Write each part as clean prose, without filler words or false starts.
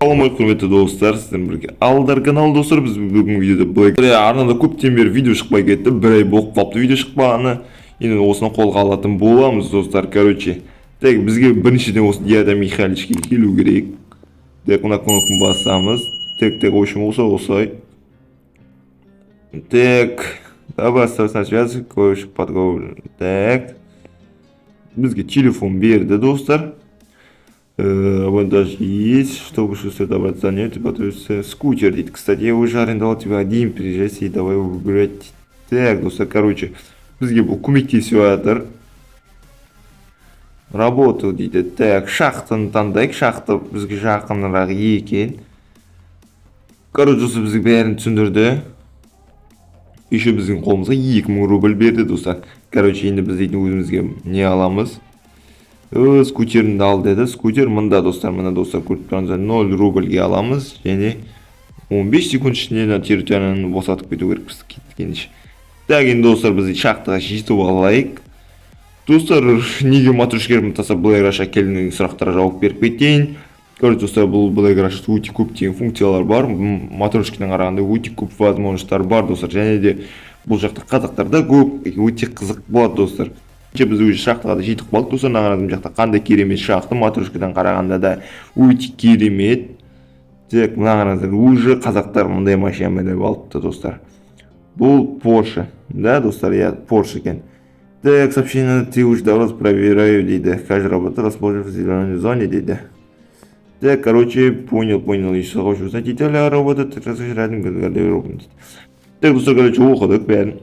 Саламатсыздар құрметті достар, сіздермен бірге Алдар каналы достар. Біз бүгінгі видеода былай арнада көптен бері видео шықпай кетті, бір ай болып қалыпты видео шықпағаны. Енді осыны қолға алатын боламыз достар. Короче, так бізге біріншіден осы Диада Михайличке келу керек. Так, мына кнопканы басамыз. Так, в общем, осылай. Так, давай оставить на связи, кое-что подговор. Так, бізге телефон берді достар. Вот даже есть, чтобы что-то добраться занять, готовится скутер. Кстати, я уже арендовал тебя один, приезжай и давай его выбирать. Так, достар, короче, бізге бұл көмектесіп жатыр. Работал дейді. Так, шахтаны таңдайық. Шахта бізге жақынырақ екен. Короче, достар, бізге бәрін түсіндірді. Еще біздің қолымызға 2000 рубль берді достар. Короче, енді біз дейтін өзімізге не аламыз? Скутерді ал деді. Скутер мында достар, көріп тұрғаныңыздар 0 рубльге аламыз. Және 15 секунд ішінде территорияны босатып кету керек біз кеткенше. Так, енді достар, біз шахтаға жетіп алайық. Достар, неге матрешкерімді тастап Black келген сұрақтарға жауап беріп кетейін. Короче, достар, бұл Black өте көптеген функциялар бар. Матрешкеден қарағанда өте көп возможностьтар бар достар. Және де бұл жақта қазақтарда көп, өте қызық болады достар. Біз өз шахтаға да жетіп қалдық достар. Нағаразым жақта қандай керемет шахта, матрешкеден қарағанда да өте керемет. Тек нағараздар уже қазақтар мұндай машина мініп алыпты достар. Бұл Porsche, да достар, я Porsche екен. Так, сообщение ты уже давно проверяю, дейді. Каждый работа расположен в зеленой зоне, дейді. Так, короче, понял. Еще хочу узнать детали работы, так расскажи рядом, так, достар, короче, оқыдық бәрін.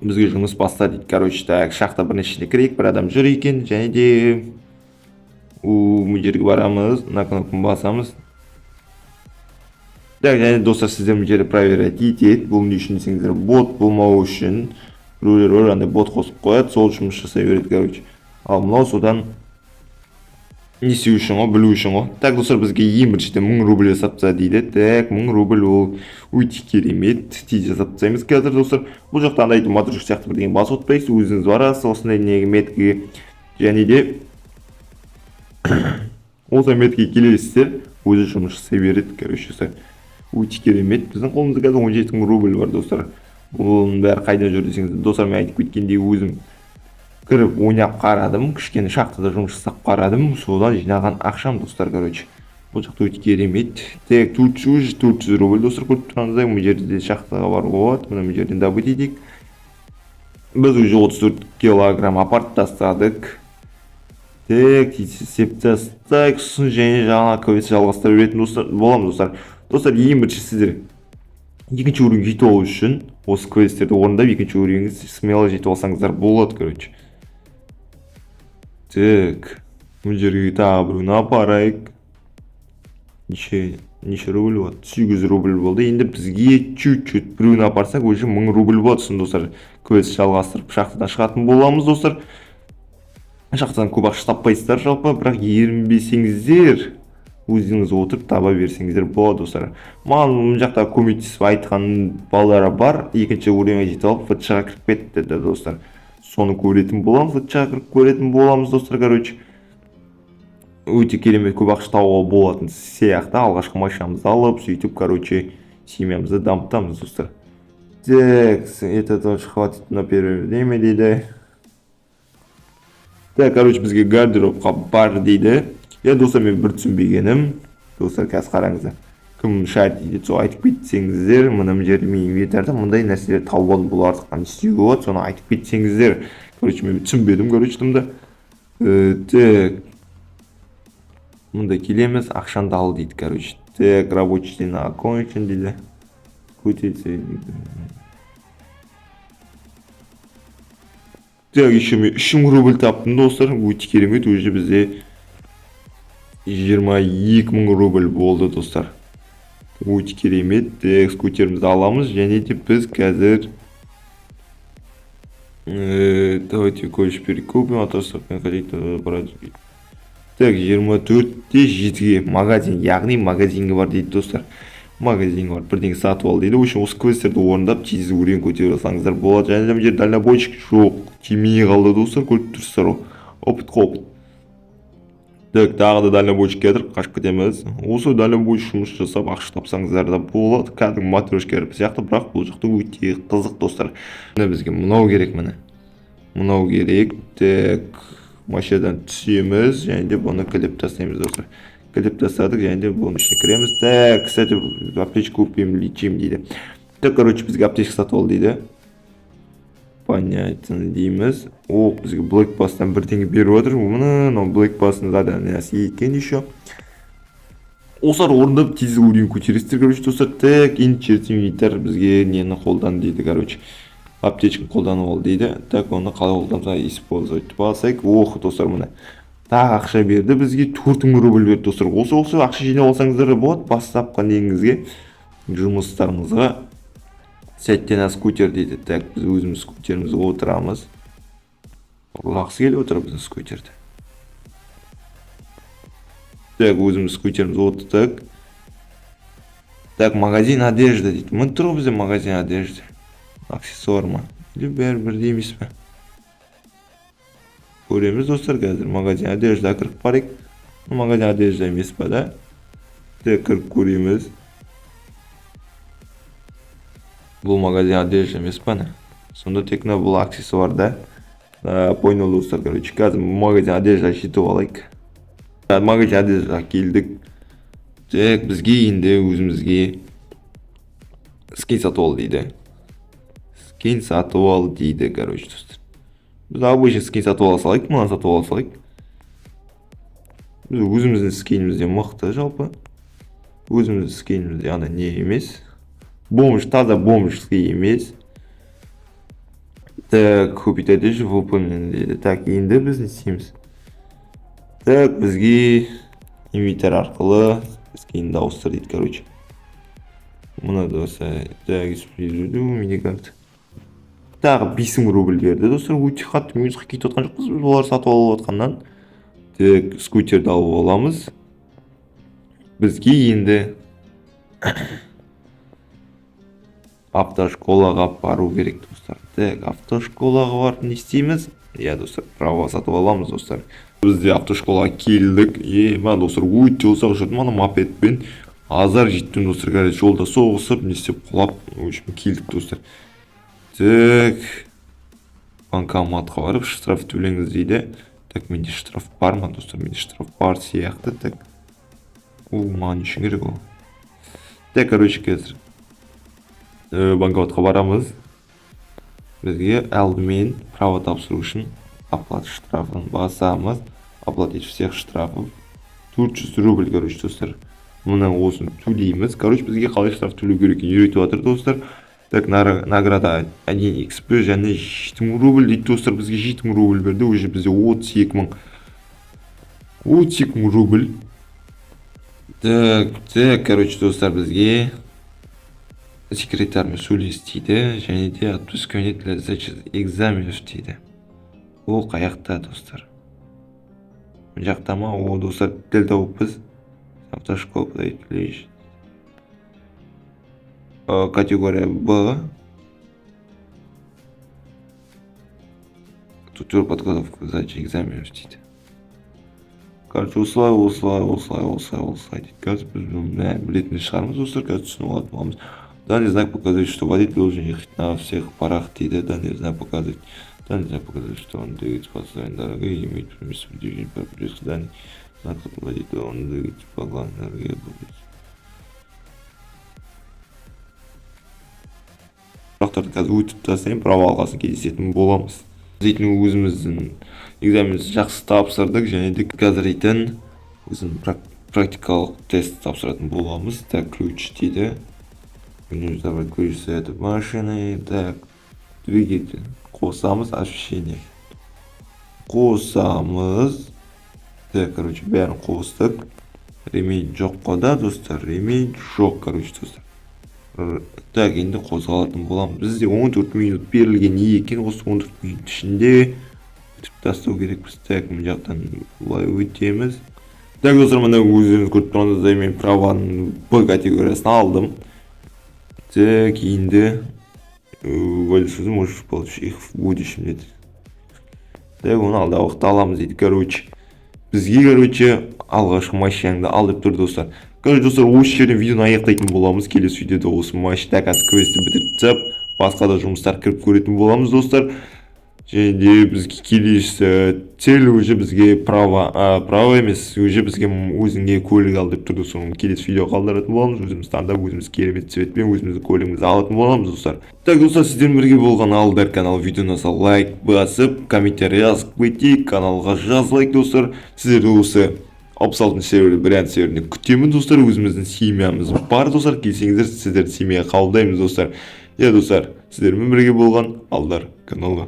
Бізге жұмыс баста дейді. Короче, так, шахта біріншісіне кірейік, бір адам жүр екен, және де бұл жерге барамыз, на кнопканы басамыз. Так, және достар, сіздер бұл жерді проверять етеді. Бұл не үшін десеңіздер, бот болмау үшін рөлер андай бот қосып қояды, сол жұмыс жасай береді, короче. Ал мынау содан не істеу үшін ғой, білу үшін ғой. Так, достар, бізге ең біріншіден 1000 рубль жасапса дейді. Так, 1000 рубль ол өте керемет. Тез жасап тастаймыз қазір достар. Бұл жақта андай матрешка сияқты бірдеңе басып отпайсыз, өзіңіз барасыз осындай неге меткіге. Және де осы меткіге келесіздер, өзі жұмыс жасай береді, короче. Өте керемет. Біздің қолымызда қазір 17000 рубль бар достар. Бұның бәрі қайда жүр десеңіз, достар, мен айтып кеткендей өзім кіріп ойнап қарадым, кішкене шахтада жұмыс жасап қарадым, содан жинаған ақшам достар, короче. Бұл жақта өте керемет. Так, 400 рубль достар, көріп тұрғаныңыздай, бұл жерде шахтаға бар болады. Мына жерден добыть етейік. Біз уже 34 килограмм апарып тастадық. Так, сеп тастайық, сосын және жаңа квест жалғастыра беретін боламыз достар. Достар, ең бірінші сіздер екінші уровеньге жетіп алу үшін осы квесттерді орындап екінші уровеньге смело жетіп алсаңыздар болады, короче. Так, бұл жерге тағы біреуін апарайық. Неше рубль болады? 800 рубль болды. Енді бізге чуть-чуть біреуін апарсақ, уже 1000 рубль болады. Сосын достар, квест жалғастырып шахтадан шығатын боламыз достар. Шахтадан көп ақша таппайсыздар жалпы, бірақ ерінбесеңіздер, өзіңіз отырып таба берсеңіздер болады достар. Маған бұл жақта көмектесіп айтқан балалары бар. Екінші уровеньге жетіп алып, ФТШ-ға кіріп кетті деді достар. Соны көретін боламыз, ФТШ-ға кіріп көретін боламыз достар, короче. Өте керемет көп ақша табуға болатын сияқты. Алғашқы машинамызды алып, сөйтіп, короче, семьямызды дамытамыз достар. Так, это тоже хватит на первое время, дейді. Так, короче, бізге гардеробқа бар дейді. Я достар, мен бір түсінбегенім. Достар, қазір қараңыздар. Кім шарт дейді, сол айтып кетсеңіздер, мұным жерде мен инвентарда мұндай нәрселер тауып алып бұл артыққан істеуге болады, соны айтып кетсеңіздер. Короче, мен түсінбедім, короче, тымда. Так. Мұнда келеміз, ақшанды ал дейді, короче. Так, рабочий день окончен дейді. Көтелсе дейді. Так, еще мен 3000 рубль таптым достар. Өте керемет, уже бізде 22000 рубль болды достар. Өте керемет. Так, скутерімізді аламыз, және де біз қазір давайте кое-что перекупим, а то брать. Так, 24-те 7-ге магазин, яғни магазинге бар дейді достар. Магазинге бар, бірдеңе сатып ал дейді. Үшін осы квестерді орындап, тез өрен көтере алсаңыздар болады. Және де жерде дальнобойщик жоқ, тимей қалды достар, көріп тұрсыздар ғой. Опыт. Так, тағы да дальнобойщик келтір, қашып кетеміз. Осы дальнобойщик жұмыс жасап, ақша тапсаңыздар да болады. Кәдімгі матрешкалар сияқты, бірақ бұл жақта өте қызық достар. Міне бізге мынау керек міне. Мынау керек. Так, машинадан түсеміз, және де бұны кіліп тастаймыз достар. Кіліп тастадық, және де бұның ішіне кіреміз. Так, кстати, аптечку купим, лечим дейді. Так, короче, бізге аптечка сатып ал дейді. Понятно дейміз. О, бізге Black Pass'тан бір теңге беріп отыр. Мына Black Pass'ын задан нәсі екен еще. Осылар орындап тез уровень көтересіздер, короче, достар. Так, инчертим юниттер бізге нені қолдан дейді, короче. Аптечканы қолданып ал дейді. Так, оны қалай қолданса использовать басайық. Ох, достар, мына. Тағы ақша берді бізге, 4000 рубль берді, достар. Осы ақша жинап алсаңыздар болады, бастапқы негізге жұмыстарыңызға. Сәттен скутер дейді. Так, біз өзіміз скутерімізді отырамыз. Лақсы келіп отыр біздің скутерді. Так, өзіміз скутерімізді отырдық. Так, магазин одежда дейді. Мұн тұр бізде магазин одежда. Аксессуар ма? Или бәрі дейміз бе? Көреміз достар, қазір магазин одежда кіріп барайық. Магазин одежда емес па да? Так, кіріп көреміз. Бұл магазин одежда емес па не? Сонда текна бұл аксессуар да. Понял достар, короче, қазір магазин одежда жетіп алайық. Магазин одежда келдік. Так, бізге енді өзімізге скин сатып ал дейді. Скин сатып ал дейді, короче, достар. Біз обычный скин сатып ала салайық, мұнан сатып ала салайық. Біз өзіміздің скинімізде мықты жалпы. Өзіміздің скинімізде ана не емес. Бомж, таза бомжский емес. Так, купить одежду выполнен дейді. Так, енді біз не істейміз? Так, бізге инвентарь арқылы скинді ауыстыр дейді, короче. Мұна доса, так, использую миникарт. Тағы 5000 рубль берді, достар. Өте қатты музыка кетіп отқан жоқпыз, біз олар сатып алып отқаннан. Так, скутерді алып аламыз. Бізге енді автошколаға бару керек, достар. Так, автошколаға барып не істейміз? Я, достар, права сатып аламыз, достар. Бізде автошколаға келдік. Мен, достар, өте ұзақ жүрдім, ана мопедпен азар жеттім, достар. Короче, жолда соғысып, не істеп құлап, в общем, келдік, достар. Так, банкоматқа барып штраф төлеңіз дейді. Так, менде штраф бар ма, достар? Менде штраф бар сияқты. Так, маған не үшін керек ол? Так, короче, қазір банкоматқа барамыз. Бізге алдымен право тапсыру үшін оплата штрафын басамыз. Оплатить всех штрафов 400 рубль, короче, достар. Мұны осын төлейміз. Короче, бізге қалай штраф төлеу керек үйретіп жатыр, достар. Так, награда 1xp және 7000 рубль дейді, достар. Бізге 7000 рубль берді, уже бізде 32 000 рубль. Так, короче, достар, бізге секретармен сөйлес дейді, және де отпускание для сдачи экзаменов дейді. О, қаяқта, достар? Мына жақта ма? О, достар, дәл тауып біз автошкола подойти. Категория Б. Тур подготовка к сдаче экзаменов дейді. Короче, осылай дейді. Қазір біз білетін шығармыз, достар, қазір түсініп алатын боламыз. Данный знак показывает, что водитель должен ехать на всех парах дейді. Данный знак показывает, что он двигается по своей дороге и имеет преимущество движения по пресс. Данный знак водитель, он двигается по главной дороге. Сұрақтарды қазір өтіп тастайын, право алғасын кездесетін боламыз. Дейтін өзіміздің экзаменімізді жақсы тапсырдық, және де қазір дейтін өзім практикалық тест тапсыратын боламыз. Так, ключ дейді. Нужно забрать ключ с этой машины. Так, двигатель. Қосамыз, освещение. Қосамыз. Так, короче, бәрін қостық. Ремень жоқ қода, достар. Ремень жоқ, короче, достар. Так, енді қозғалатын боламыз. Бізде 14 минут берілген екен, осы 14 минут ішінде өтіп тастау керекпіз. Так, мына жақтан былай өтеміз. Так, достар, мына өздеріңіз көріп тұрғандай, мен праваның Б категориясын алдым. Так, енді водитель можешь получить их в будущем дейді. Так, оны алдағы уақытта аламыз дейді. Короче, бізге короче алғашқы машинаңды ал деп тұр достар. Короче достар, осы жерден видеоны аяқтайтын боламыз. Келесі видеода осы машина квестті бітіріп басқа да жұмыстар кіріп көретін боламыз достар. Және де бізге келесі цель уже бізге право емес, уже бізге өзіңе көлік ал деп тұр достар. Келесі видео қалдыратын боламыз. Өзіміз таңдап, өзіміз керемет цветпен өзіміздің көлігімізді алатын боламыз достар. Так достар, сіздермен бірге болған Алдар канал. Видеоны лайк басып, комментарий жазып кетейік. Каналға лайк достар. Сіздерді осы 66 сервері, бренд серверіне күтемін достар. Өзіміздің семьямыз бар достар. Келсеңіздер, сіздерді семьяға қабылдаймыз достар. Достар, сіздермен бірге болған Алдар каналы.